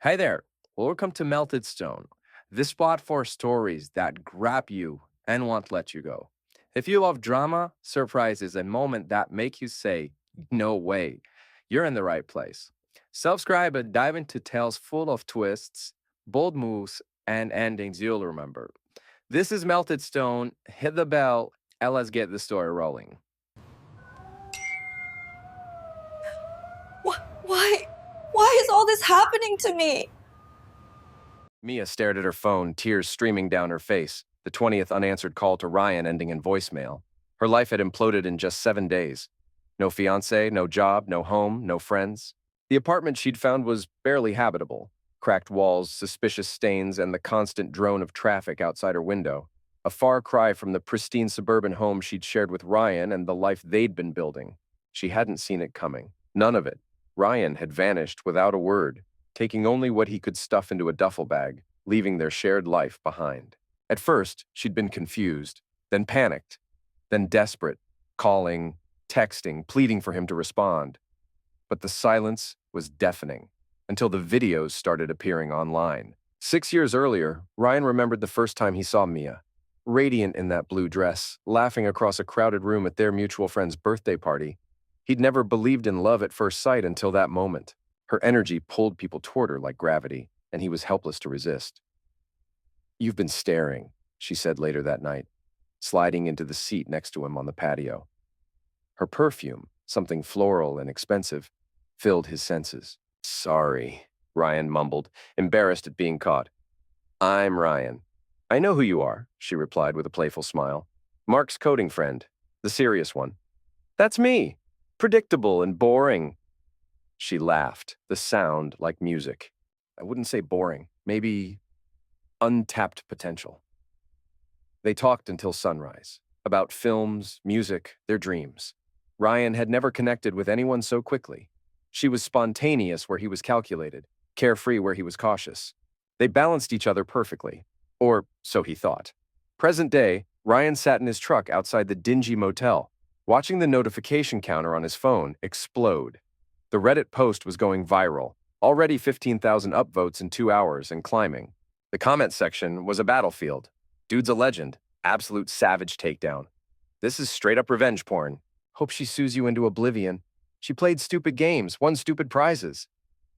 Hi there. Welcome to Melted Stone, the spot for stories that grab you and won't let you go. If you love drama, surprises, and moments that make you say, no way, you're in the right place. Subscribe and dive into tales full of twists, bold moves, and endings you'll remember. This is Melted Stone. Hit the bell and let's get the story rolling. Why? Why is all this happening to me? Mia stared at her phone, tears streaming down her face, the 20th unanswered call to Ryan ending in voicemail. Her life had imploded in just 7 days. No fiance, no job, no home, no friends. The apartment she'd found was barely habitable. Cracked walls, suspicious stains, and the constant drone of traffic outside her window. A far cry from the pristine suburban home she'd shared with Ryan and the life they'd been building. She hadn't seen it coming. None of it. Ryan had vanished without a word, taking only what he could stuff into a duffel bag, leaving their shared life behind. At first, she'd been confused, then panicked, then desperate, calling, texting, pleading for him to respond. But the silence was deafening until the videos started appearing online. 6 years earlier, Ryan remembered the first time he saw Mia, radiant in that blue dress, laughing across a crowded room at their mutual friend's birthday party. He'd never believed in love at first sight until that moment. Her energy pulled people toward her like gravity, and he was helpless to resist. "You've been staring," she said later that night, sliding into the seat next to him on the patio. Her perfume, something floral and expensive, filled his senses. "Sorry," Ryan mumbled, embarrassed at being caught. "I'm Ryan." "I know who you are," she replied with a playful smile. "Mark's coding friend, the serious one." "That's me. Predictable and boring." She laughed, the sound like music. "I wouldn't say boring, maybe untapped potential." They talked until sunrise, about films, music, their dreams. Ryan had never connected with anyone so quickly. She was spontaneous where he was calculated, carefree where he was cautious. They balanced each other perfectly, or so he thought. Present day, Ryan sat in his truck outside the dingy motel, watching the notification counter on his phone explode. The Reddit post was going viral, already 15,000 upvotes in 2 hours and climbing. The comment section was a battlefield. "Dude's a legend. Absolute savage takedown. This is straight up revenge porn. Hope she sues you into oblivion. She played stupid games, won stupid prizes.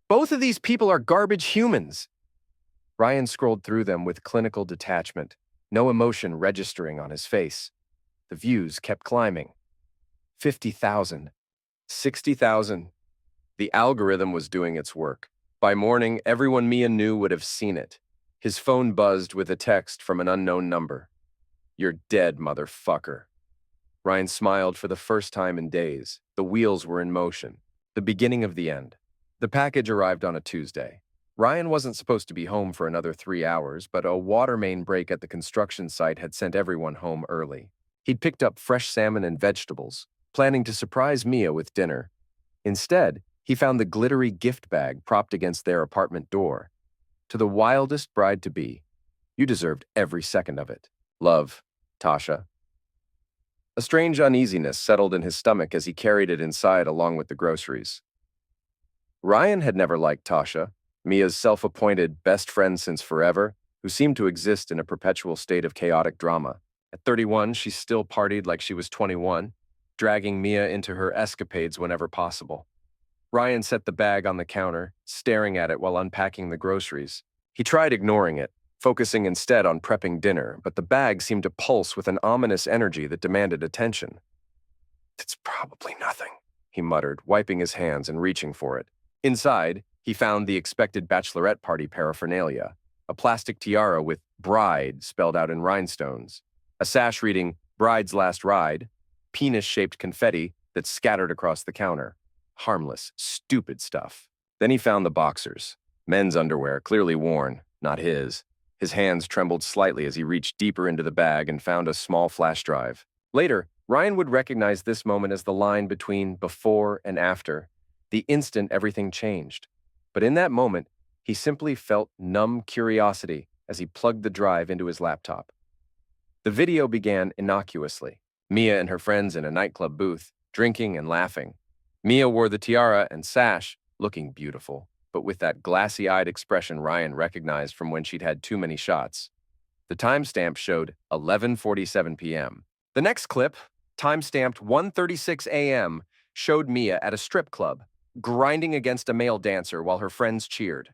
Both of these people are garbage humans." Ryan scrolled through them with clinical detachment, no emotion registering on his face. The views kept climbing. 50,000. 60,000. The algorithm was doing its work. By morning, everyone Mia knew would have seen it. His phone buzzed with a text from an unknown number. "You're dead, motherfucker." Ryan smiled for the first time in days. The wheels were in motion. The beginning of the end. The package arrived on a Tuesday. Ryan wasn't supposed to be home for another 3 hours, but a water main break at the construction site had sent everyone home early. He'd picked up fresh salmon and vegetables, planning to surprise Mia with dinner. Instead, he found the glittery gift bag propped against their apartment door. "To the wildest bride-to-be, you deserved every second of it. Love, Tasha." A strange uneasiness settled in his stomach as he carried it inside along with the groceries. Ryan had never liked Tasha, Mia's self-appointed best friend since forever, who seemed to exist in a perpetual state of chaotic drama. At 31, she still partied like she was 21, dragging Mia into her escapades whenever possible. Ryan set the bag on the counter, staring at it while unpacking the groceries. He tried ignoring it, focusing instead on prepping dinner, but the bag seemed to pulse with an ominous energy that demanded attention. "It's probably nothing," he muttered, wiping his hands and reaching for it. Inside, he found the expected bachelorette party paraphernalia, a plastic tiara with "bride" spelled out in rhinestones, a sash reading "Bride's Last Ride," penis-shaped confetti that scattered across the counter. Harmless, stupid stuff. Then he found the boxers. Men's underwear, clearly worn, not his. His hands trembled slightly as he reached deeper into the bag and found a small flash drive. Later, Ryan would recognize this moment as the line between before and after, the instant everything changed. But in that moment, he simply felt numb curiosity as he plugged the drive into his laptop. The video began innocuously. Mia and her friends in a nightclub booth, drinking and laughing. Mia wore the tiara and sash, looking beautiful, but with that glassy-eyed expression Ryan recognized from when she'd had too many shots. The timestamp showed 11:47 p.m. The next clip, timestamped 1:36 a.m., showed Mia at a strip club, grinding against a male dancer while her friends cheered.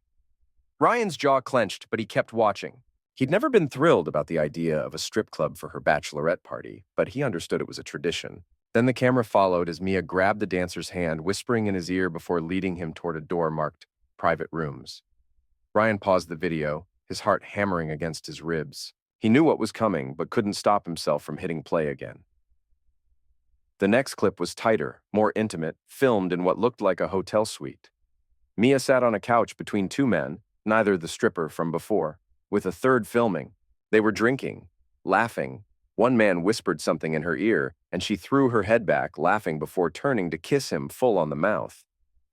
Ryan's jaw clenched, but he kept watching. He'd never been thrilled about the idea of a strip club for her bachelorette party, but he understood it was a tradition. Then the camera followed as Mia grabbed the dancer's hand, whispering in his ear before leading him toward a door marked private rooms. Ryan paused the video, his heart hammering against his ribs. He knew what was coming, but couldn't stop himself from hitting play again. The next clip was tighter, more intimate, filmed in what looked like a hotel suite. Mia sat on a couch between two men, neither the stripper from before, with a third filming. They were drinking, laughing. One man whispered something in her ear, and she threw her head back, laughing before turning to kiss him full on the mouth.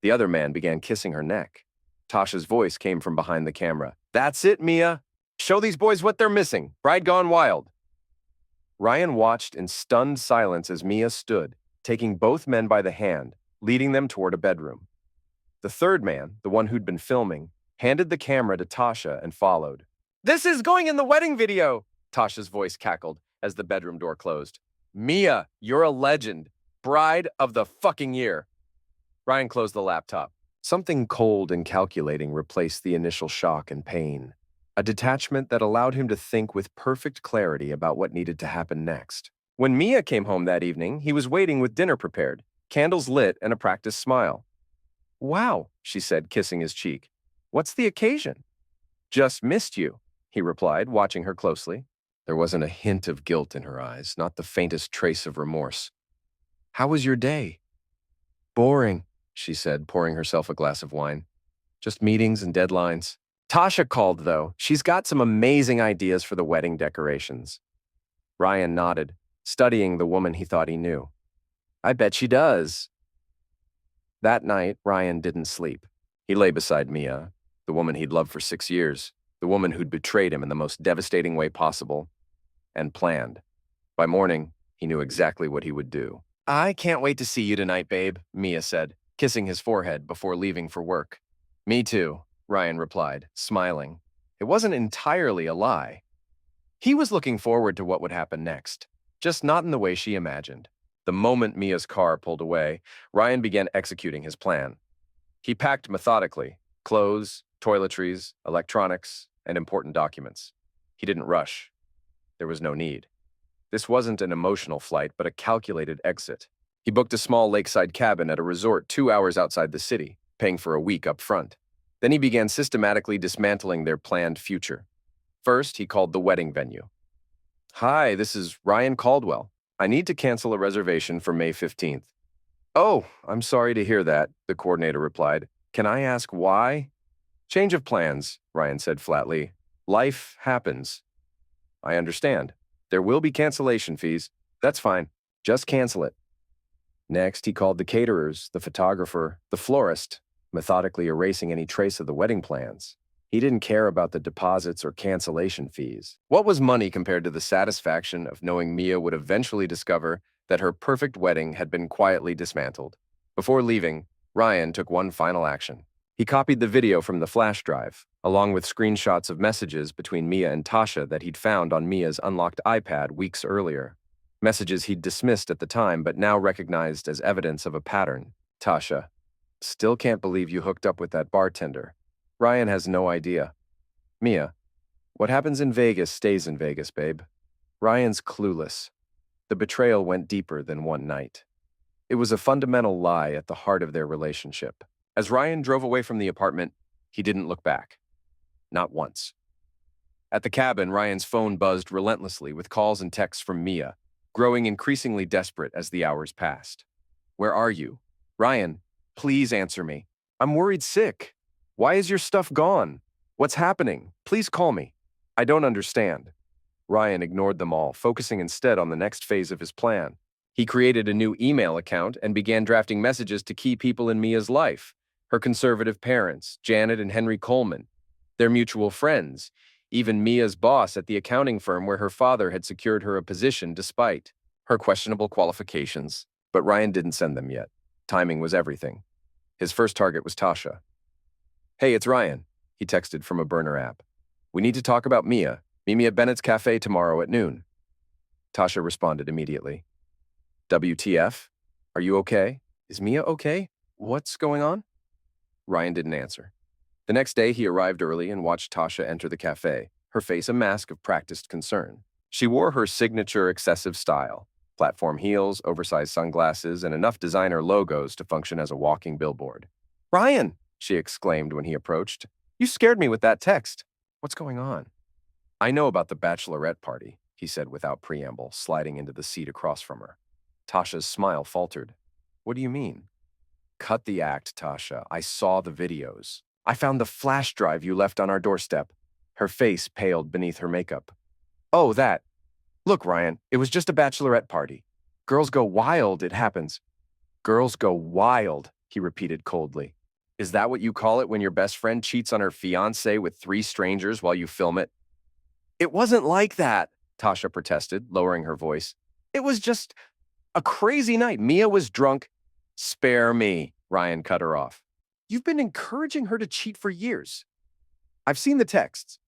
The other man began kissing her neck. Tasha's voice came from behind the camera. "That's it, Mia. Show these boys what they're missing. Bride gone wild." Ryan watched in stunned silence as Mia stood, taking both men by the hand, leading them toward a bedroom. The third man, the one who'd been filming, handed the camera to Tasha and followed. "This is going in the wedding video," Tasha's voice cackled as the bedroom door closed. "Mia, you're a legend. Bride of the fucking year." Ryan closed the laptop. Something cold and calculating replaced the initial shock and pain. A detachment that allowed him to think with perfect clarity about what needed to happen next. When Mia came home that evening, he was waiting with dinner prepared, candles lit, and a practiced smile. "Wow," she said, kissing his cheek. "What's the occasion?" "Just missed you," he replied, watching her closely. There wasn't a hint of guilt in her eyes, not the faintest trace of remorse. "How was your day?" "Boring," she said, pouring herself a glass of wine. "Just meetings and deadlines." Tasha called, though. She's got some amazing ideas for the wedding decorations. Ryan nodded, studying the woman he thought he knew. "I bet she does." That night, Ryan didn't sleep. He lay beside Mia, the woman he'd loved for 6 years, the woman who'd betrayed him in the most devastating way possible, and planned. By morning, he knew exactly what he would do. "I can't wait to see you tonight, babe," Mia said, kissing his forehead before leaving for work. "Me too," Ryan replied, smiling. It wasn't entirely a lie. He was looking forward to what would happen next, just not in the way she imagined. The moment Mia's car pulled away, Ryan began executing his plan. He packed methodically, clothes, toiletries, electronics, and important documents. He didn't rush. There was no need. This wasn't an emotional flight, but a calculated exit. He booked a small lakeside cabin at a resort 2 hours outside the city, paying for a week up front. Then he began systematically dismantling their planned future. First, he called the wedding venue. "Hi, this is Ryan Caldwell. I need to cancel a reservation for May 15th. "Oh, I'm sorry to hear that," the coordinator replied. "Can I ask why?" "Change of plans," Ryan said flatly. "Life happens." "I understand. There will be cancellation fees." "That's fine. Just cancel it." Next, he called the caterers, the photographer, the florist, methodically erasing any trace of the wedding plans. He didn't care about the deposits or cancellation fees. What was money compared to the satisfaction of knowing Mia would eventually discover that her perfect wedding had been quietly dismantled? Before leaving, Ryan took one final action. He copied the video from the flash drive, along with screenshots of messages between Mia and Tasha that he'd found on Mia's unlocked iPad weeks earlier. Messages he'd dismissed at the time but now recognized as evidence of a pattern. "Tasha, still can't believe you hooked up with that bartender. Ryan has no idea. Mia, what happens in Vegas stays in Vegas, babe. Ryan's clueless. The betrayal went deeper than one night." It was a fundamental lie at the heart of their relationship. As Ryan drove away from the apartment, he didn't look back. Not once. At the cabin, Ryan's phone buzzed relentlessly with calls and texts from Mia, growing increasingly desperate as the hours passed. "Where are you? Ryan, please answer me. I'm worried sick. Why is your stuff gone? What's happening? Please call me. I don't understand." Ryan ignored them all, focusing instead on the next phase of his plan. He created a new email account and began drafting messages to key people in Mia's life: her conservative parents, Janet and Henry Coleman, their mutual friends, even Mia's boss at the accounting firm where her father had secured her a position despite her questionable qualifications. But Ryan didn't send them yet. Timing was everything. His first target was Tasha. Hey, it's Ryan, he texted from a burner app. We need to talk about Mia. Meet me at Bennett's Cafe tomorrow at noon. Tasha responded immediately. WTF? Are you okay? Is Mia okay? What's going on? Ryan didn't answer. The next day, he arrived early and watched Tasha enter the cafe, her face a mask of practiced concern. She wore her signature excessive style, platform heels, oversized sunglasses, and enough designer logos to function as a walking billboard. Ryan, she exclaimed when he approached. You scared me with that text. What's going on? I know about the bachelorette party, he said without preamble, sliding into the seat across from her. Tasha's smile faltered. What do you mean? Cut the act, Tasha. I saw the videos. I found the flash drive you left on our doorstep. Her face paled beneath her makeup. Oh, that. Look, Ryan, it was just a bachelorette party. Girls go wild, it happens. Girls go wild, he repeated coldly. Is that what you call it when your best friend cheats on her fiancé with 3 strangers while you film it? It wasn't like that, Tasha protested, lowering her voice. It was just a crazy night. Mia was drunk. Spare me, Ryan cut her off. You've been encouraging her to cheat for years. I've seen the texts.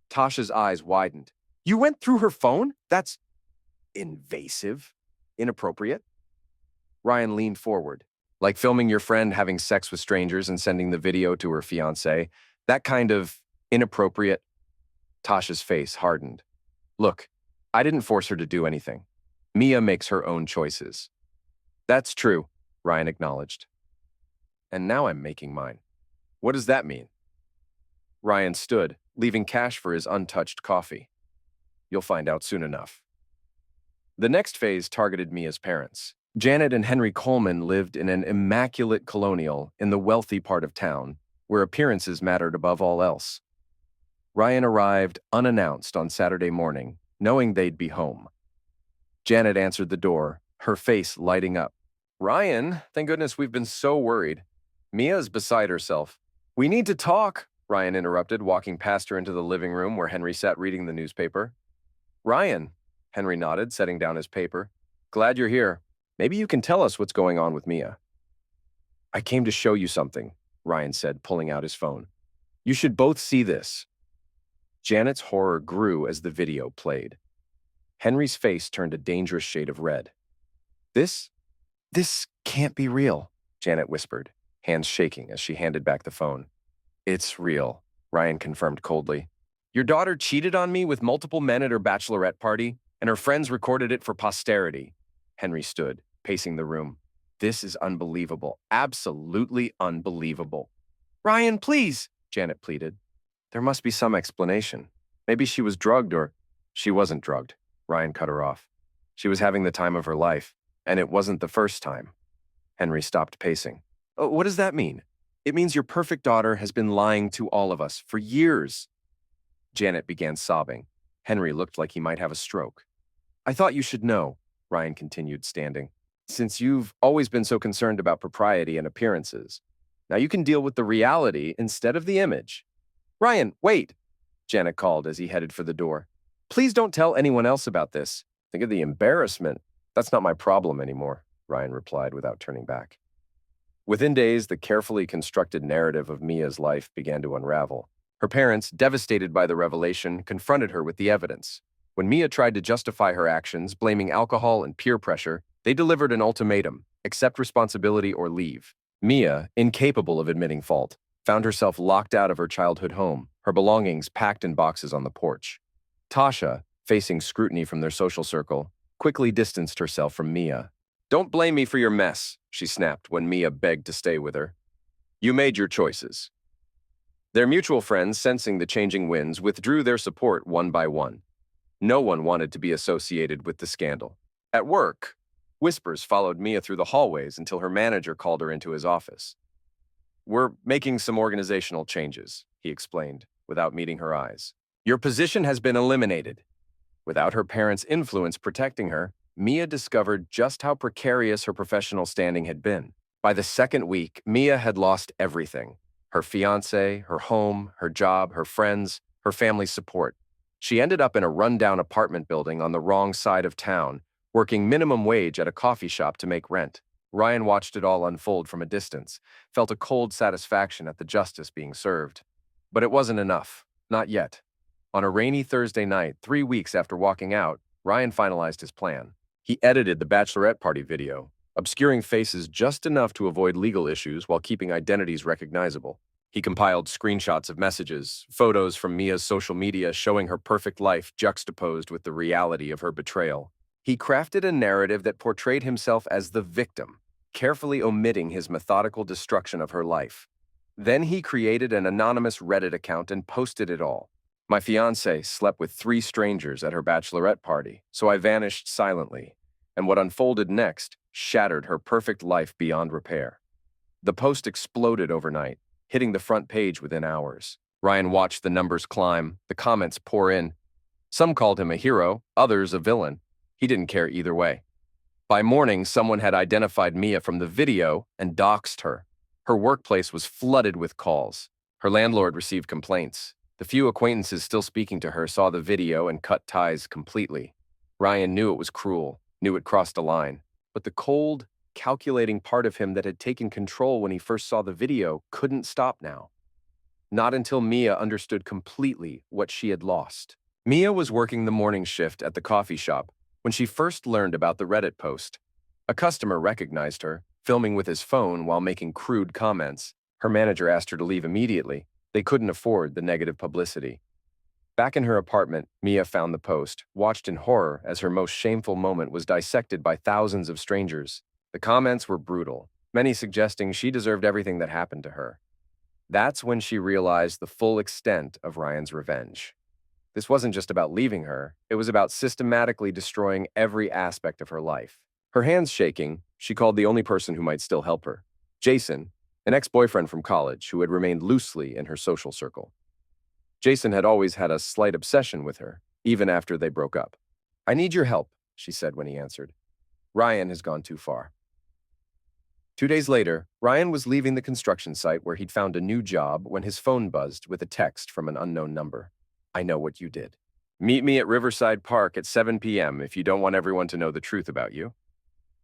Tasha's eyes widened. You went through her phone? That's invasive, inappropriate. Ryan leaned forward. Like filming your friend having sex with strangers and sending the video to her fiancé. That kind of inappropriate. Tasha's face hardened. Look, I didn't force her to do anything. Mia makes her own choices. That's true, Ryan acknowledged. And now I'm making mine. What does that mean? Ryan stood, leaving cash for his untouched coffee. You'll find out soon enough. The next phase targeted Mia's parents. Janet and Henry Coleman lived in an immaculate colonial in the wealthy part of town, where appearances mattered above all else. Ryan arrived unannounced on Saturday morning, knowing they'd be home. Janet answered the door, her face lighting up. Ryan, thank goodness we've been so worried. Mia's beside herself. We need to talk, Ryan interrupted, walking past her into the living room where Henry sat reading the newspaper. Ryan, Henry nodded, setting down his paper. Glad you're here. Maybe you can tell us what's going on with Mia. I came to show you something, Ryan said, pulling out his phone. You should both see this. Janet's horror grew as the video played. Henry's face turned a dangerous shade of red. This can't be real, Janet whispered, hands shaking as she handed back the phone. It's real, Ryan confirmed coldly. Your daughter cheated on me with multiple men at her bachelorette party, and her friends recorded it for posterity. Henry stood, pacing the room. This is unbelievable, absolutely unbelievable. Ryan, please, Janet pleaded. There must be some explanation. Maybe she was drugged or... She wasn't drugged, Ryan cut her off. She was having the time of her life, and it wasn't the first time. Henry stopped pacing. Oh, what does that mean? It means your perfect daughter has been lying to all of us for years. Janet began sobbing. Henry looked like he might have a stroke. I thought you should know, Ryan continued, standing, since you've always been so concerned about propriety and appearances. Now you can deal with the reality instead of the image. Ryan, wait, Janet called as he headed for the door. Please don't tell anyone else about this. Think of the embarrassment. That's not my problem anymore, Ryan replied without turning back. Within days, the carefully constructed narrative of Mia's life began to unravel. Her parents, devastated by the revelation, confronted her with the evidence. When Mia tried to justify her actions, blaming alcohol and peer pressure, they delivered an ultimatum: accept responsibility or leave. Mia, incapable of admitting fault, found herself locked out of her childhood home, her belongings packed in boxes on the porch. Tasha, facing scrutiny from their social circle, quickly distanced herself from Mia. Don't blame me for your mess, she snapped when Mia begged to stay with her. You made your choices. Their mutual friends, sensing the changing winds, withdrew their support one by one. No one wanted to be associated with the scandal. At work, whispers followed Mia through the hallways until her manager called her into his office. We're making some organizational changes, he explained, without meeting her eyes. Your position has been eliminated. Without her parents' influence protecting her, Mia discovered just how precarious her professional standing had been. By the second week, Mia had lost everything: her fiancé, her home, her job, her friends, her family's support. She ended up in a rundown apartment building on the wrong side of town, working minimum wage at a coffee shop to make rent. Ryan watched it all unfold from a distance, felt a cold satisfaction at the justice being served. But it wasn't enough. Not yet. On a rainy Thursday night, 3 weeks after walking out, Ryan finalized his plan. He edited the bachelorette party video, obscuring faces just enough to avoid legal issues while keeping identities recognizable. He compiled screenshots of messages, photos from Mia's social media showing her perfect life juxtaposed with the reality of her betrayal. He crafted a narrative that portrayed himself as the victim, carefully omitting his methodical destruction of her life. Then he created an anonymous Reddit account and posted it all. My fiancée slept with 3 strangers at her bachelorette party, so I vanished silently, and what unfolded next shattered her perfect life beyond repair. The post exploded overnight, hitting the front page within hours. Ryan watched the numbers climb, the comments pour in. Some called him a hero, others a villain. He didn't care either way. By morning, someone had identified Mia from the video and doxed her. Her workplace was flooded with calls. Her landlord received complaints. The few acquaintances still speaking to her saw the video and cut ties completely. Ryan knew it was cruel, knew it crossed a line, but the cold, calculating part of him that had taken control when he first saw the video couldn't stop now. Not until Mia understood completely what she had lost. Mia was working the morning shift at the coffee shop when she first learned about the Reddit post. A customer recognized her, filming with his phone while making crude comments. Her manager asked her to leave immediately. They couldn't afford the negative publicity. Back in her apartment, Mia found the post, watched in horror as her most shameful moment was dissected by thousands of strangers. The comments were brutal, many suggesting she deserved everything that happened to her. That's when she realized the full extent of Ryan's revenge. This wasn't just about leaving her, it was about systematically destroying every aspect of her life. Her hands shaking, she called the only person who might still help her, Jason, an ex-boyfriend from college who had remained loosely in her social circle. Jason had always had a slight obsession with her, even after they broke up. "I need your help," she said when he answered. "Ryan has gone too far." 2 days later, Ryan was leaving the construction site where he'd found a new job when his phone buzzed with a text from an unknown number. "I know what you did. Meet me at Riverside Park at 7 p.m. if you don't want everyone to know the truth about you."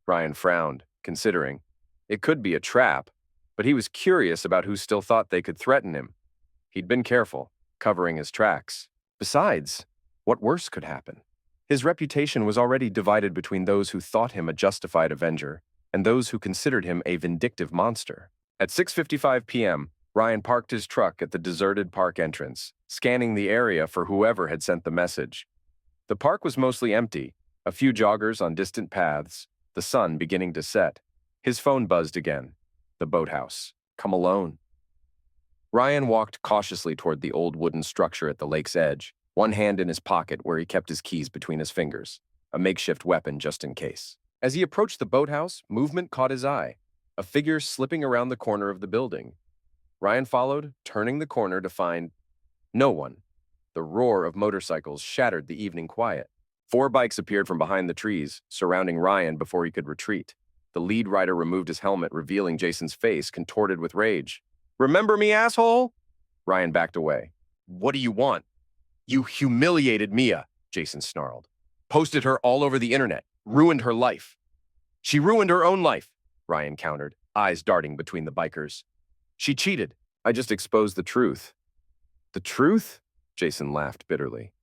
Ryan frowned, considering. It could be a trap, but he was curious about who still thought they could threaten him. He'd been careful, covering his tracks. Besides, what worse could happen? His reputation was already divided between those who thought him a justified avenger and those who considered him a vindictive monster. At 6:55 p.m., Ryan parked his truck at the deserted park entrance, scanning the area for whoever had sent the message. The park was mostly empty, a few joggers on distant paths, the sun beginning to set. His phone buzzed again. The boathouse. Come alone. Ryan walked cautiously toward the old wooden structure at the lake's edge, one hand in his pocket where he kept his keys between his fingers, a makeshift weapon just in case. As he approached the boathouse, movement caught his eye, a figure slipping around the corner of the building. Ryan followed, turning the corner to find no one. The roar of motorcycles shattered the evening quiet. 4 bikes appeared from behind the trees, surrounding Ryan before he could retreat. The lead rider removed his helmet, revealing Jason's face contorted with rage. "Remember me, asshole?" Ryan backed away. "What do you want?" "You humiliated Mia," Jason snarled. "Posted her all over the internet. Ruined her life." "She ruined her own life," Ryan countered, eyes darting between the bikers. "She cheated. I just exposed the truth." "The truth?" Jason laughed bitterly.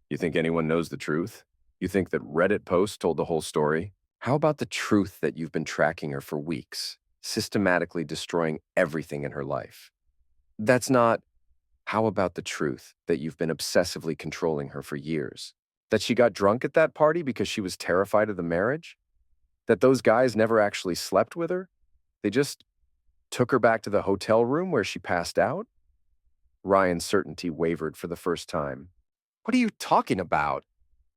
"You think anyone knows the truth? You think that Reddit post told the whole story? How about the truth that you've been tracking her for weeks, systematically destroying everything in her life? That's not... How about the truth that you've been obsessively controlling her for years? That she got drunk at that party because she was terrified of the marriage? That those guys never actually slept with her? They just took her back to the hotel room where she passed out?" Ryan's certainty wavered for the first time. "What are you talking about?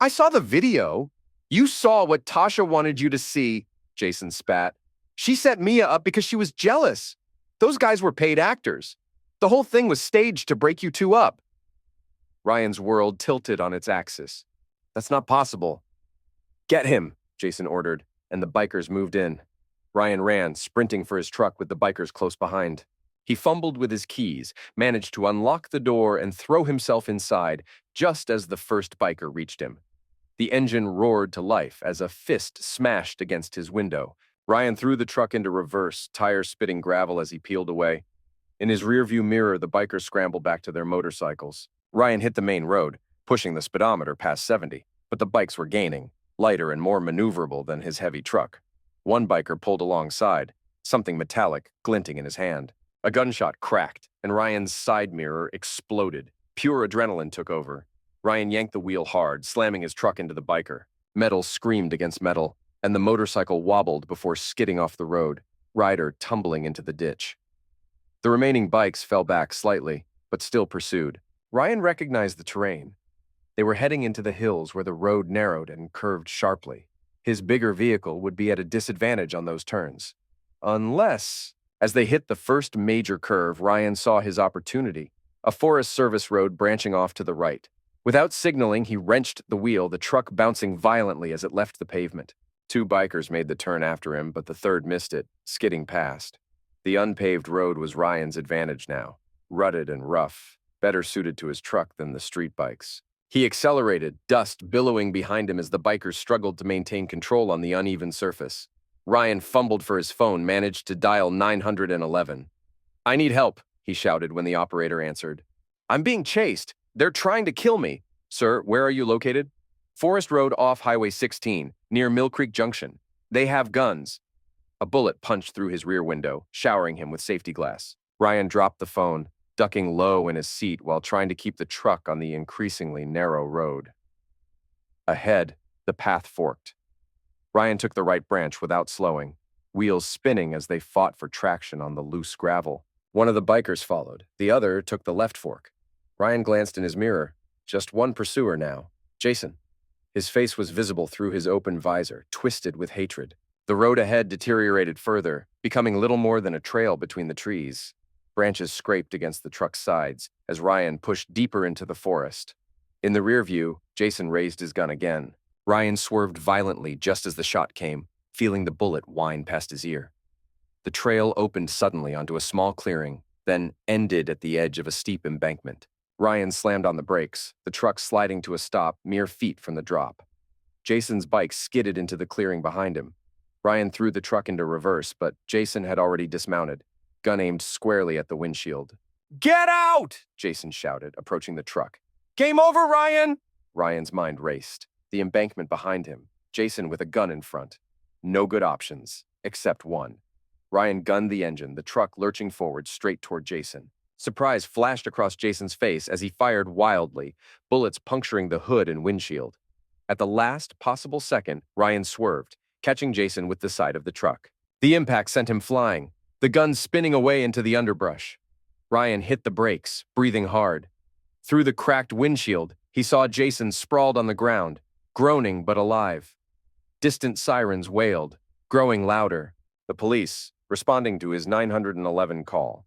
I saw the video. You saw what Tasha wanted you to see," Jason spat. "She set Mia up because she was jealous. Those guys were paid actors. The whole thing was staged to break you two up." Ryan's world tilted on its axis. "That's not possible." "Get him," Jason ordered, and the bikers moved in. Ryan ran, sprinting for his truck with the bikers close behind. He fumbled with his keys, managed to unlock the door and throw himself inside just as the first biker reached him. The engine roared to life as a fist smashed against his window, Ryan threw the truck into reverse, tires spitting gravel as he peeled away. In his rearview mirror, the bikers scrambled back to their motorcycles. Ryan hit the main road, pushing the speedometer past 70, but the bikes were gaining, lighter and more maneuverable than his heavy truck. One biker pulled alongside, something metallic glinting in his hand. A gunshot cracked, and Ryan's side mirror exploded. Pure adrenaline took over. Ryan yanked the wheel hard, slamming his truck into the biker. Metal screamed against metal, and the motorcycle wobbled before skidding off the road, rider tumbling into the ditch. The remaining bikes fell back slightly, but still pursued. Ryan recognized the terrain. They were heading into the hills where the road narrowed and curved sharply. His bigger vehicle would be at a disadvantage on those turns. Unless, as they hit the first major curve, Ryan saw his opportunity, a Forest Service road branching off to the right. Without signaling, he wrenched the wheel, the truck bouncing violently as it left the pavement. Two bikers made the turn after him, but the third missed it, skidding past. The unpaved road was Ryan's advantage now, rutted and rough, better suited to his truck than the street bikes. He accelerated, dust billowing behind him as the bikers struggled to maintain control on the uneven surface. Ryan fumbled for his phone, managed to dial 911. "I need help," he shouted when the operator answered. "I'm being chased. They're trying to kill me." "Sir, where are you located?" "Forest Road off Highway 16, near Mill Creek Junction. They have guns." A bullet punched through his rear window, showering him with safety glass. Ryan dropped the phone, ducking low in his seat while trying to keep the truck on the increasingly narrow road. Ahead, the path forked. Ryan took the right branch without slowing, wheels spinning as they fought for traction on the loose gravel. One of the bikers followed. The other took the left fork. Ryan glanced in his mirror. Just one pursuer now. Jason. His face was visible through his open visor, twisted with hatred. The road ahead deteriorated further, becoming little more than a trail between the trees. Branches scraped against the truck's sides as Ryan pushed deeper into the forest. In the rear view, Jason raised his gun again. Ryan swerved violently just as the shot came, feeling the bullet whine past his ear. The trail opened suddenly onto a small clearing, then ended at the edge of a steep embankment. Ryan slammed on the brakes, the truck sliding to a stop mere feet from the drop. Jason's bike skidded into the clearing behind him. Ryan threw the truck into reverse, but Jason had already dismounted, gun aimed squarely at the windshield. "Get out!" Jason shouted, approaching the truck. "Game over, Ryan!" Ryan's mind raced. The embankment behind him, Jason with a gun in front. No good options, except one. Ryan gunned the engine, the truck lurching forward straight toward Jason. Surprise flashed across Jason's face as he fired wildly, bullets puncturing the hood and windshield. At the last possible second, Ryan swerved, catching Jason with the side of the truck. The impact sent him flying, the gun spinning away into the underbrush. Ryan hit the brakes, breathing hard. Through the cracked windshield, he saw Jason sprawled on the ground, groaning but alive. Distant sirens wailed, growing louder. The police, responding to his 911 call.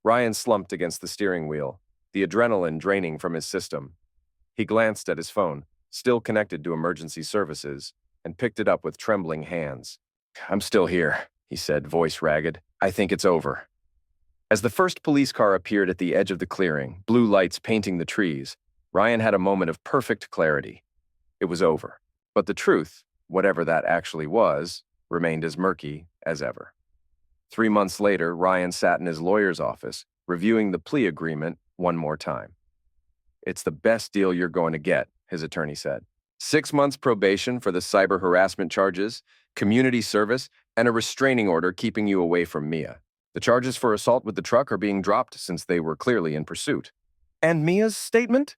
Ryan slumped against the steering wheel, the adrenaline draining from his system. He glanced at his phone, still connected to emergency services, and picked it up with trembling hands. "I'm still here," he said, voice ragged. "I think it's over." As the first police car appeared at the edge of the clearing, blue lights painting the trees, Ryan had a moment of perfect clarity. It was over. But the truth, whatever that actually was, remained as murky as ever. 3 months later, Ryan sat in his lawyer's office, reviewing the plea agreement one more time. "It's the best deal you're going to get," his attorney said. 6 months probation for the cyber harassment charges, community service, and a restraining order keeping you away from Mia. The charges for assault with the truck are being dropped since they were clearly in pursuit. "And Mia's statement?"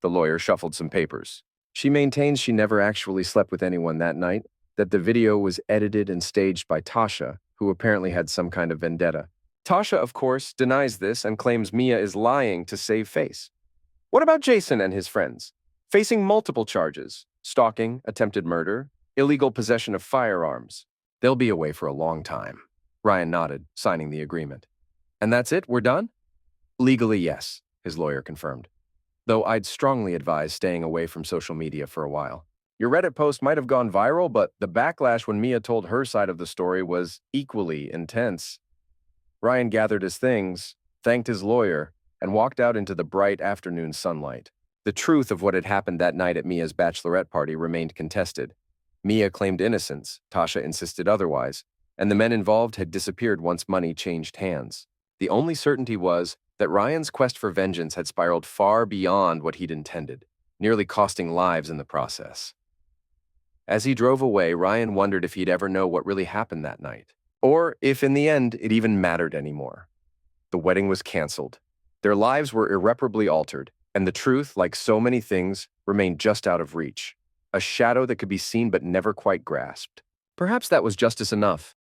The lawyer shuffled some papers. "She maintains she never actually slept with anyone that night, that the video was edited and staged by Tasha, who apparently had some kind of vendetta. Tasha, of course, denies this and claims Mia is lying to save face. What about Jason and his friends? Facing multiple charges: stalking, attempted murder, illegal possession of firearms. They'll be away for a long time." Ryan nodded, signing the agreement. "And that's it? We're done?" "Legally, yes," his lawyer confirmed. "Though I'd strongly advise staying away from social media for a while. Your Reddit post might have gone viral, but the backlash when Mia told her side of the story was equally intense." Ryan gathered his things, thanked his lawyer, and walked out into the bright afternoon sunlight. The truth of what had happened that night at Mia's bachelorette party remained contested. Mia claimed innocence, Tasha insisted otherwise, and the men involved had disappeared once money changed hands. The only certainty was that Ryan's quest for vengeance had spiraled far beyond what he'd intended, nearly costing lives in the process. As he drove away, Ryan wondered if he'd ever know what really happened that night, or if in the end it even mattered anymore. The wedding was canceled. Their lives were irreparably altered, and the truth, like so many things, remained just out of reach, a shadow that could be seen but never quite grasped. Perhaps that was justice enough.